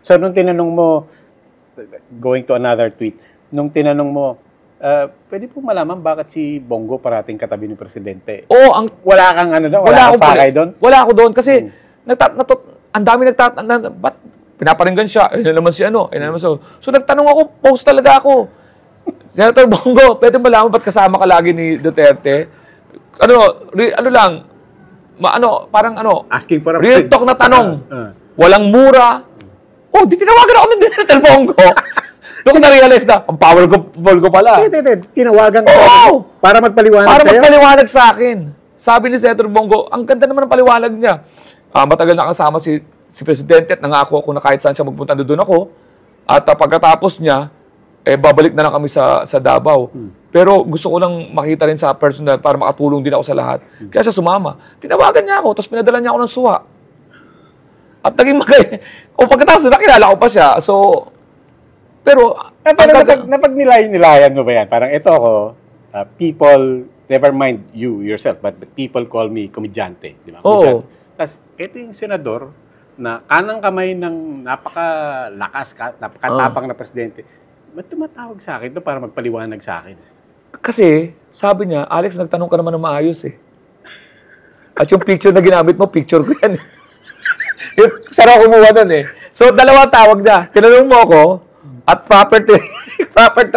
So, nung tinanong mo, going to another tweet, nung tinanong mo, pwede po malaman bakit si Bongo parating katabi ng presidente? Oo, wala kang ano doon? Wala kang pakay doon? Wala ako doon kasi ang dami ba't pinaparinggan siya? Ayun na naman si ano? Ayun na naman so nagtanong ako, post talaga ako. Senator Bongo, pwede malaman ba't kasama ka lagi ni Duterte? Asking for a real friend. talk na tanong. Walang mura. Oh, di tinawagan ako ng Senator Bongo. Doon ko na-realize na, ang powerful ko pala. Tinawagan ko para magpaliwanag sa'yo? Para magpaliwanag sa akin. Sabi ni Senator Bongo, ang ganda naman ng paliwanag niya. Matagal na kasama si Presidente at nangako ako na kahit saan siya magpunta, doon ako. At pagkatapos niya, babalik na lang kami sa Davao. Pero gusto ko lang makita rin sa personal para makatulong din ako sa lahat. Kaya siya sumama. Tinawagan niya ako, tapos pinadala niya ako ng suha. At naging pagkatapos nakilala ko pa siya. So, pero napagnilayan mo ba yan? Parang ito ako, people, never mind you yourself, but people call me komedyante. Di ba? Oo. Tapos, ito yung senador na kanang kamay ng napakalakas, napakatapang na presidente. Ba't tumatawag sa akin ito para magpaliwanag sa akin? Kasi, sabi niya, Alex, nagtanong ka naman ng maayos eh. At yung picture na ginamit mo, picture ko yan. Sarap kumuha nun eh. So, dalawang tawag niya. Tinanong mo ako, at proper to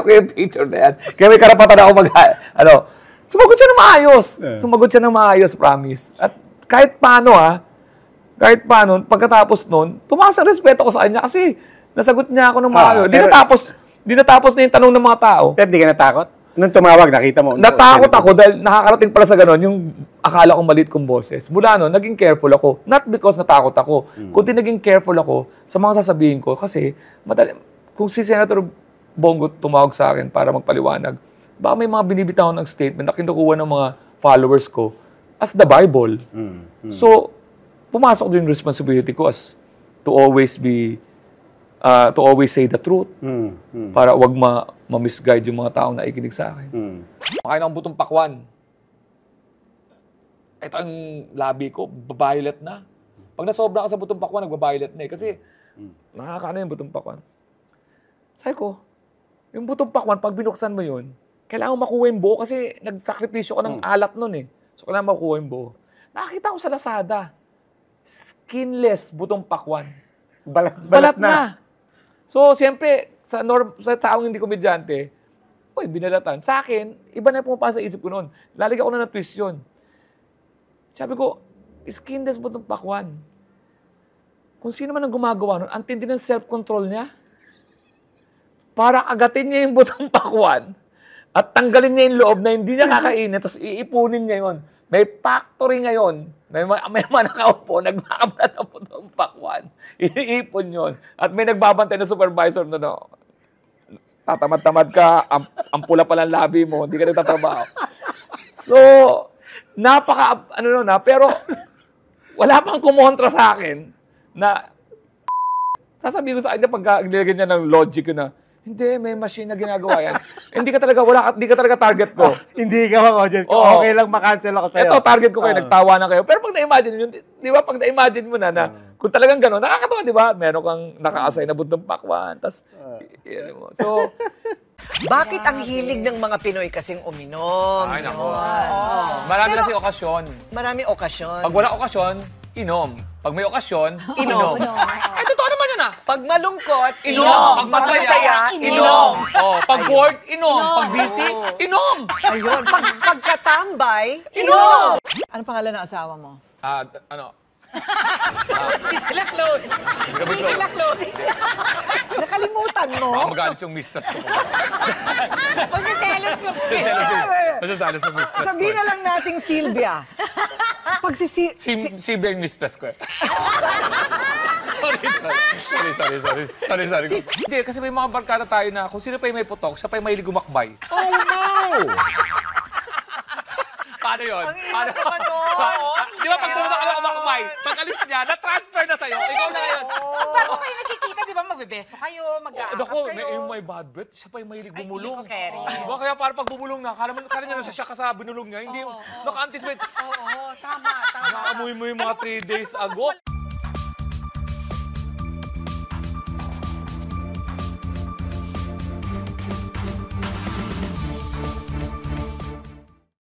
ko yung picture na yan. Kaya may karapatan ako sumagot siya ng maayos. Sumagot siya ng maayos, promise. At kahit paano pagkatapos nun, tumaas ang respeto ko sa kanya kasi nasagot niya ako ng maayos. Di natapos na yung tanong ng mga tao. Pero di ka natakot? Nung tumawag, nakita mo? Natakot ako dahil nakakarating pala sa ganon yung akala kong maliit kong boses. Mula nun, naging careful ako. Not because natakot ako. Kundi naging careful ako sa mga sasabihin ko. Kasi, kung si Senator Bongo tumawag sa akin para magpaliwanag, baka may mga binibitaw ng statement na kinukuha ng mga followers ko as the Bible. So, pumasok din yung responsibility ko as to always say the truth. Para wag ma-misguide yung mga taong naikinig sa akin. Makain akong butong pakwan. Ito ang labi ko, violet na. Pag nasobra ka sa butong pakwan, nagba-violet na eh. Kasi, nakakaano yung butong pakwan. Sabi ko, yung butong pakwan, pag binuksan mo yun, kailangan makuha yung buo kasi nagsakripisyo ka ng alat nun eh. So, kailangan makuha yung buo. Nakakita ko sa Lazada, skinless butong pakwan. Balat na. So, siyempre, sa taong hindi komedyante, binalatan. Sa akin, iba na pumapasa sa isip ko noon. Lalagyan ko na ng twist yun. Sabi ko, skinless butong pakwan. Kung sino man ang gumagawa nun, ang tindi ng self-control niya. Para agatin niya yung butong pakwan at tanggalin niya yung loob na hindi niya kakainin, tapos iipunin niya yun. May factory ngayon. May mga nakaupo, nagmakabalat ang butong pakwan. Iipon yun. At may nagbabantay na supervisor na tatamad-tamad ka, ang pula pa lang labi mo, hindi ka nagtatrabaho. So, pero wala pang kumontra sa akin na sasabihin ko sa kanya pag nilagyan niya ng logic ko na, hindi, may machine na ginagawa yan. Hindi ka talaga target ko. Hindi ka audience ko. Okay lang makancel ako sa'yo. Ito, target ko kayo, nagtawa na kayo. Pero pag na-imagine nyo, di ba, pag na-imagine mo na kung talagang gano'n, nakakatawa, di ba? Meron kang naka-assign na butong pakwan. Tapos, so, bakit ang hilig ng mga Pinoy kasing uminom? Ay, nako. Marami kasi okasyon. Marami okasyon. Pag wala okasyon, inom. Pag may okasyon, inom. Ay, totoo naman yun Pag malungkot, inom. Pag masaya, inom. Pag bored, inom. Pag busy, inom. Ayun. Pagkatambay, inom. Ano pangalan ng asawa mo? Isla close. Isla close. nakalimutan mo? Magalit yung mistress ko. Magsiselos yung Masasalos yung mistress ko. Sabihin na lang nating Sylvia. Pag Sylvia yung mistress ko. Sorry. Hindi, kasi may mga barkada tayo na kung sino pa yung may putok, siya pa yung mahilig gumakbay. Oh, no! Paano yun? Ang hirap naman nun. Di ba pag pumunta ka na kumakbay, pag-alis niya, na-transfer na sa'yo, ikaw na ngayon. Bago kayo nakikita, di ba, magbebeso kayo, mag-aakap Ako, kayo. yung may bad breath, siya pa yung mahilig bumulong. Ay, hindi ko carry. Diba? Kaya para pag bumulong na, kala niya nasa siya ka sa binulong niya, hindi yung naka-anticipate. Oo, tama. Nakamuhi mo yung mga 3 days ago.